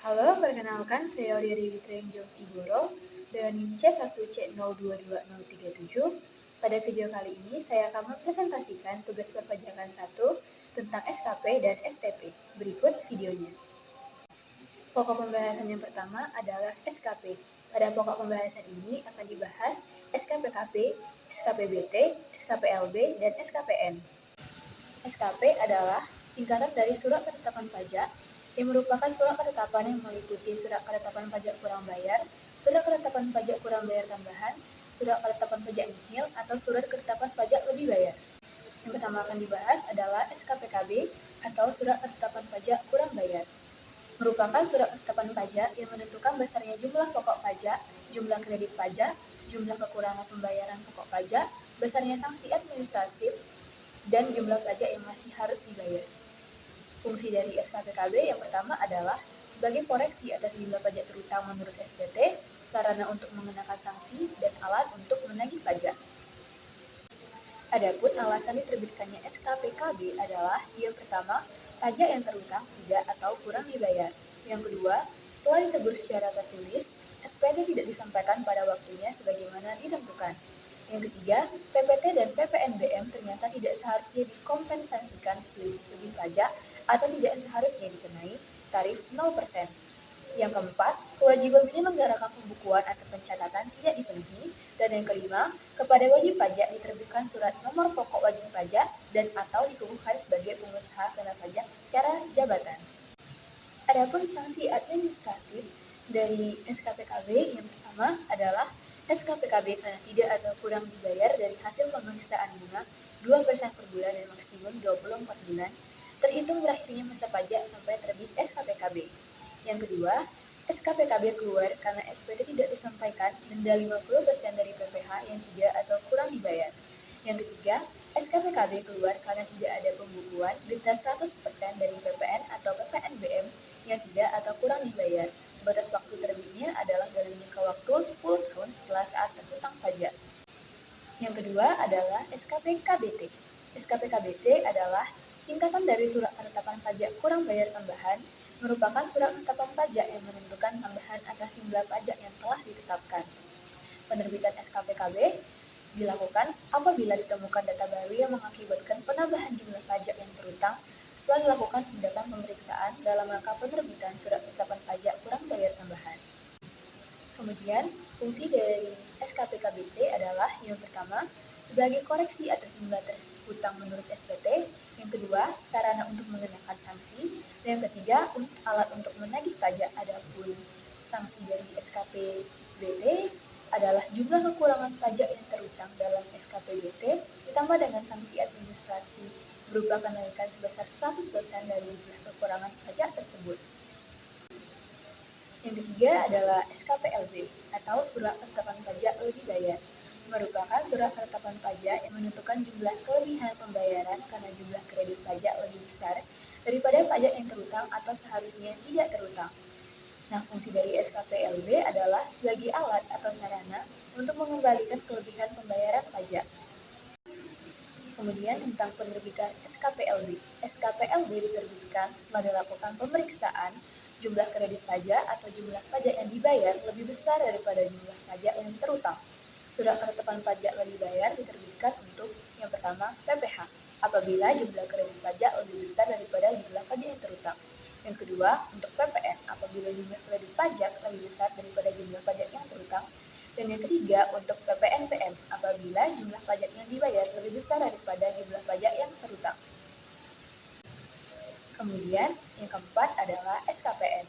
Halo, perkenalkan saya Riri Trenjong Sigoro dengan NIM C1C022037. Pada video kali ini saya akan mempresentasikan tugas perpajakan 1 tentang SKP dan STP. Berikut videonya. Pokok pembahasan yang pertama adalah SKP. Pada pokok pembahasan ini akan dibahas SKPKB, SKPBT, SKPLB, dan SKPN. SKP adalah singkatan dari Surat Ketetapan Pajak yang merupakan surat ketetapan yang meliputi Surat Ketetapan Pajak Kurang Bayar, Surat Ketetapan Pajak Kurang Bayar Tambahan, Surat Ketetapan Pajak Nihil, atau Surat Ketetapan Pajak Lebih Bayar. Yang pertama akan dibahas adalah SKPKB atau Surat Ketetapan Pajak Kurang Bayar. Merupakan surat ketetapan pajak yang menentukan besarnya jumlah pokok pajak, jumlah kredit pajak, jumlah kekurangan pembayaran pokok pajak, besarnya sanksi administratif, dan jumlah pajak yang masih harus dibayar. Fungsi dari SKPKB yang pertama adalah sebagai koreksi atas jumlah pajak terutang menurut SPT, sarana untuk mengenakan sanksi, dan alat untuk menagih pajak. Adapun alasan diterbitkannya SKPKB adalah yang pertama, pajak yang terutang tidak atau kurang dibayar. Yang kedua, setelah ditegur secara tertulis, SPT tidak disampaikan pada waktunya sebagaimana ditentukan. Yang ketiga, PPT dan PPNBM ternyata tidak seharusnya dikompensasikan selisih lebih pajak atau tidak seharusnya dikenai tarif 0%. Yang keempat, kewajiban menyelenggarakan pembukuan atau pencatatan tidak dipenuhi. Dan yang kelima, kepada wajib pajak diterbitkan surat nomor pokok wajib pajak dan atau dikukuhkan sebagai pengusaha kena pajak secara jabatan. Adapun sanksi administratif dari SKPKB yang pertama adalah SKPKB karena tidak atau kurang dibayar dari hasil pemeriksaan bunga 2% per bulan dan maksimum 24 bulan, terhitung berakhirnya masa pajak sampai terbit SKPKB. Yang kedua, SKPKB keluar karena SPT tidak disampaikan denda 50% dari PPh yang tidak atau kurang dibayar. Yang ketiga, SKPKB keluar karena tidak ada pembukuan denda 100% dari PPN atau PPNBM yang tidak atau kurang dibayar. Batas waktu terbitnya adalah dalam jangka waktu 10 tahun setelah saat terhutang pajak. Yang kedua adalah SKPKBT. SKPKBT adalah singkatan dari Surat Ketetapan Pajak Kurang Bayar Tambahan, merupakan surat ketetapan pajak yang menentukan tambahan atas jumlah pajak yang telah ditetapkan. Penerbitan SKPKB dilakukan apabila ditemukan data baru yang mengakibatkan penambahan jumlah pajak yang terutang setelah dilakukan tindakan pemeriksaan dalam rangka penerbitan surat ketetapan pajak kurang bayar tambahan. Kemudian, fungsi dari SKPKBT adalah yang pertama, sebagai koreksi atas jumlah terhutang menurut SPT, yang kedua, sarana untuk mengenakan sanksi, dan yang ketiga, alat untuk menagih pajak. Adapun sanksi dari SKPBT adalah jumlah kekurangan pajak yang terutang dalam SKPBT ditambah dengan sanksi administrasi berupa kenaikan sebesar 100% dari jumlah kekurangan pajak tersebut. Yang ketiga adalah SKPLB atau Surat Ketetapan Pajak Lebih Bayar, merupakan surat ketetapan pajak yang menentukan jumlah kelebihan pembayaran karena jumlah kredit pajak lebih besar daripada pajak yang terutang atau seharusnya tidak terutang. Nah, fungsi dari SKPLB adalah sebagai alat atau sarana untuk mengembalikan kelebihan pembayaran pajak. Kemudian tentang penerbitan SKPLB. SKPLB diterbitkan setelah dilakukan pemeriksaan jumlah kredit pajak atau jumlah pajak yang dibayar lebih besar daripada jumlah pajak yang terutang. Surat ketetapan pajak lebih bayar diterbitkan untuk yang pertama PPh apabila jumlah kredit pajak lebih besar daripada jumlah pajak yang terutang. Yang kedua untuk PPN apabila jumlah kredit pajak lebih besar daripada jumlah pajak yang terutang. Dan yang ketiga untuk PPNBM apabila jumlah pajak yang dibayar lebih besar daripada jumlah pajak yang terutang. Kemudian yang keempat adalah SKPN.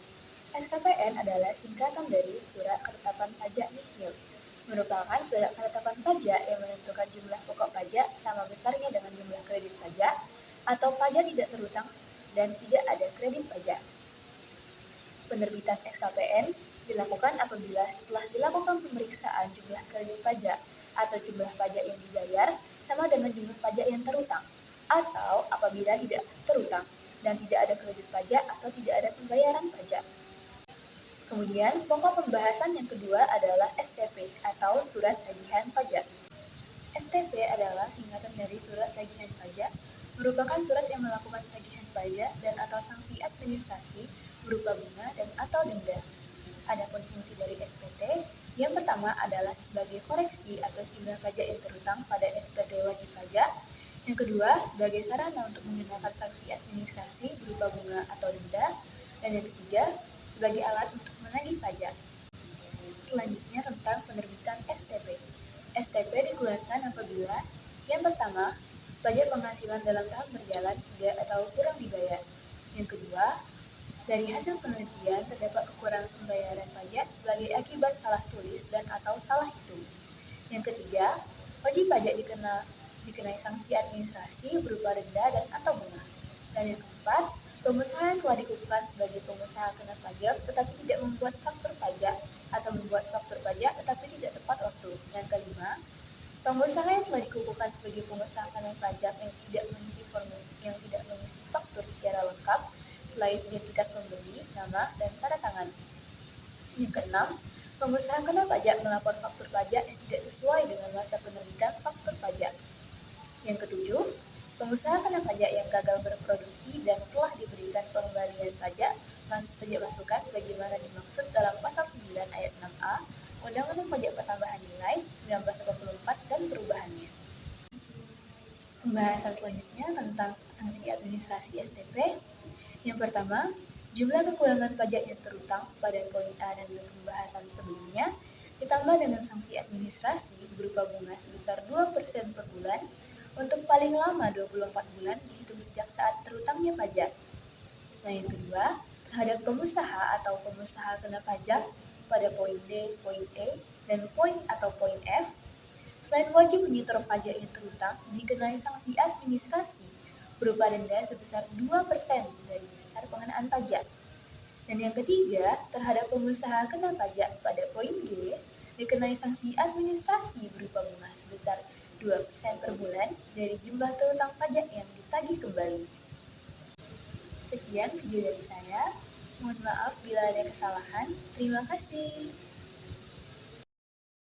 SKPN adalah singkatan dari Surat Ketetapan Pajak Nihil, merupakan surat ketetapan pajak yang menentukan jumlah pokok pajak sama besarnya dengan jumlah kredit pajak atau pajak tidak terutang dan tidak ada kredit pajak. Penerbitan SKPN dilakukan apabila setelah dilakukan pemeriksaan jumlah kredit pajak atau jumlah pajak yang dibayar sama dengan jumlah pajak yang terutang, atau apabila tidak terutang dan tidak ada kredit pajak atau tidak ada pembayaran pajak. Kemudian, pokok pembahasan yang kedua adalah STP atau Surat Tagihan Pajak. STP adalah singkatan dari Surat Tagihan Pajak, merupakan surat yang melakukan tagihan pajak dan atau sanksi administrasi berupa bunga dan atau denda. Adapun fungsi dari SPT, yang pertama adalah sebagai koreksi atas jumlah pajak yang terutang pada SPT wajib pajak. Yang kedua, sebagai sarana untuk mengenakan sanksi administrasi berupa bunga atau denda. Dan yang ketiga, sebagai alat untuk menagih pajak. Selanjutnya tentang penerbitan STP. STP dikeluarkan apabila yang pertama, pajak penghasilan dalam tahap berjalan tidak atau kurang dibayar. Yang kedua, dari hasil penelitian terdapat kekurangan pembayaran pajak sebagai akibat salah tulis dan atau salah hitung. Yang ketiga, wajib pajak dikenai sanksi administrasi berupa denda dan atau bunga. Dan yang keempat, pengusaha yang telah dikukuhkan sebagai pengusaha kena pajak tetapi tidak membuat faktur pajak atau membuat faktur pajak tetapi tidak tepat waktu. Yang kelima, pengusaha yang telah dikukuhkan sebagai pengusaha kena pajak yang tidak mengisi faktur secara lengkap selain identitas pembeli, nama, dan tanda tangan. Yang keenam, pengusaha kena pajak melapor faktur pajak yang tidak sesuai dengan masa penerbitan faktur pajak. Yang ketujuh, pengusaha kena pajak yang gagal berproduksi dan telah diberikan pengembalian pajak masukan sebagaimana dimaksud dalam pasal 9 ayat 6A Undang-Undang Pajak Pertambahan Nilai 1984 dan perubahannya. Pembahasan selanjutnya tentang sanksi administrasi STP. Yang pertama, jumlah kekurangan pajak yang terutang pada poin A dan B pembahasan sebelumnya ditambah dengan sanksi administrasi berupa bunga sebesar 2% per bulan untuk paling lama 24 bulan dihitung sejak saat terutangnya pajak. Nah, yang kedua, terhadap pengusaha atau pengusaha kena pajak pada poin D, poin E, dan poin atau poin F, selain wajib menyetor pajak yang terutang, dikenai sanksi administrasi berupa denda sebesar 2% dari dasar pengenaan pajak. Dan yang ketiga, terhadap pengusaha kena pajak pada poin G, dikenai sanksi administrasi berupa bunga sebesar 2% per bulan dari jumlah terutang pajak yang ditagih kembali. Sekian video dari saya. Mohon maaf bila ada kesalahan. Terima kasih.